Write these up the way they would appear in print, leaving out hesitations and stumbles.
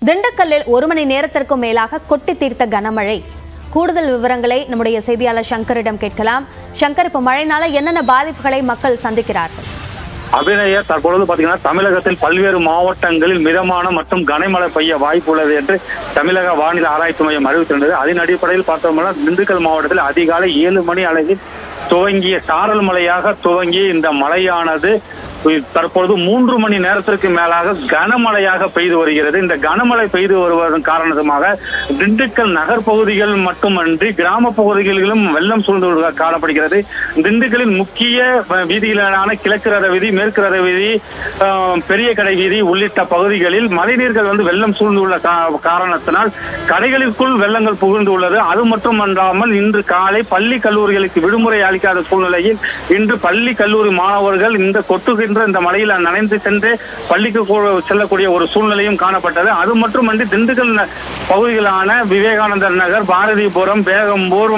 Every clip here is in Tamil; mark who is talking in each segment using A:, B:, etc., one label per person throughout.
A: திண்டுக்கல்லில் 1 மணி நேரத்திற்கும் மேலாக கொட்டி தீர்த்த கனமழை. கூடுதல் விவரங்களை நம்முடைய செய்தியாளர் சங்கரிடம் கேட்கலாம். சங்கர், இப்ப மழைனால என்னென்ன பாதிப்புகளை மக்கள் சந்திக்கிறார்கள்?
B: அபிநய, தற்பொழுது பாத்தீங்கன்னா தமிழகத்தில் பல்வேறு மாவட்டங்களில் மிதமான மற்றும் கனமழை பெய்ய வாய்ப்பு உள்ளது என்று தமிழக வானிலை ஆராய்ச்சி மையம் அறிவித்திருந்தது. அதன் அடிப்படையில் பார்த்தோம்னா திண்டுக்கல் மாவட்டத்தில் அதிகாலை 7 மணி அளவில் துவங்கிய சாரல் மழையாக துவங்கிய இந்த மழையானது தற்பொழுது 3 மணி நேரத்திற்கு மேலாக கனமழையாக பெய்து வருகிறது. இந்த கனமழை பெய்து வருவதன் காரணமாக திண்டுக்கல் நகர் பகுதிகள் மட்டுமன்றி கிராம பகுதிகளிலும் வெள்ளம் சூழ்ந்து காணப்படுகிறது. திண்டுக்கலின் முக்கிய வீதிகளான கிழக்கு ரத வீதி, மேற்கு ரத வீதி, பெரிய கடை வீதி உள்ளிட்ட பகுதிகளில் மழைநீர்கள் வெள்ளம் சூழ்ந்துள்ள காரணத்தினால் கடைகளுக்குள் வெள்ளங்கள் புகுந்துள்ளது. அது மட்டுமன்றாமல் இன்று காலை பள்ளி கல்லூரிகளுக்கு விடுமுறை அளிக்காத சூழ்நிலையில் இன்று பள்ளி கல்லூரி மாணவர்கள் இந்த கொட்டுகின்ற இந்த மழையில் நனைந்து சென்று பள்ளிக்கு செல்லக்கூடிய ஒரு சூழ்நிலையும் காணப்பட்டது. அது மட்டுமன்றி திண்டுக்கல் பகுதிகளான விவேகானந்தர் நகர், பாரதிபுரம், பேகம்பூர்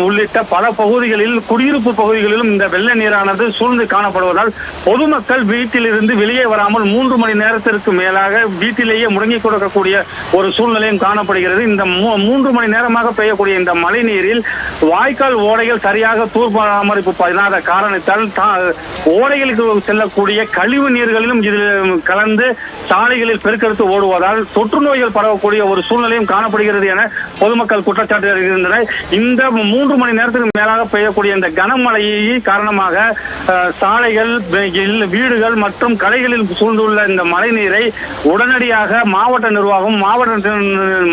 B: உள்ளிட்ட பல பகுதிகளில் குடியிருப்பு பகுதிகளிலும் இந்த வெள்ள நீரானது சூழ்ந்து காணப்படுவதால் பொதுமக்கள் வீட்டிலிருந்து வெளியே வராமல் 3 மணி நேரத்திற்கு மேலாக வீட்டிலேயே முடங்கி கொடுக்கக்கூடிய ஒரு சூழ்நிலையும் காணப்படுகிறது. இந்த 3 மணி நேரமாக பெய்யக்கூடிய இந்த மழை நீரில் வாய்க்கால் ஓடைகள் சரியாக தூர் பராமரிப்பு பண்ணாத காரணத்தால் ஓடைகளுக்கு செல்லக்கூடிய கழிவு நீர்களிலும் இதில் கலந்து சாலைகளில் பெருக்கெடுத்து ஓடுவதால் தொற்று நோய்கள் பரவக்கூடிய ஒரு சூழ்நிலையும் காணப்படுகிறது என பொதுமக்கள் குற்றச்சாட்டு வருகின்றனர். இந்த 3 மணி நேரத்துக்கு மேலாக பெய்யக்கூடிய இந்த கனமழை காரணமாக சாலைகள், வீடுகள் மற்றும் கடைகளில் சூழ்ந்துள்ள இந்த மழை நீரை உடனடியாக மாவட்ட நிர்வாகம்,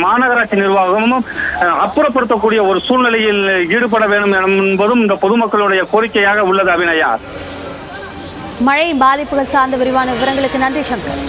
B: மாநகராட்சி நிர்வாகமும் அப்புறப்படுத்தக்கூடிய ஒரு சூழ்நிலையில் ஈடுபட வேண்டும் என்பதும் இந்த பொதுமக்களுடைய கோரிக்கையாக உள்ளது. அபிநயா,
A: மழை பாதிப்புகள் சார்ந்த விரிவான விவரங்களுக்கு நன்றி சங்கர்.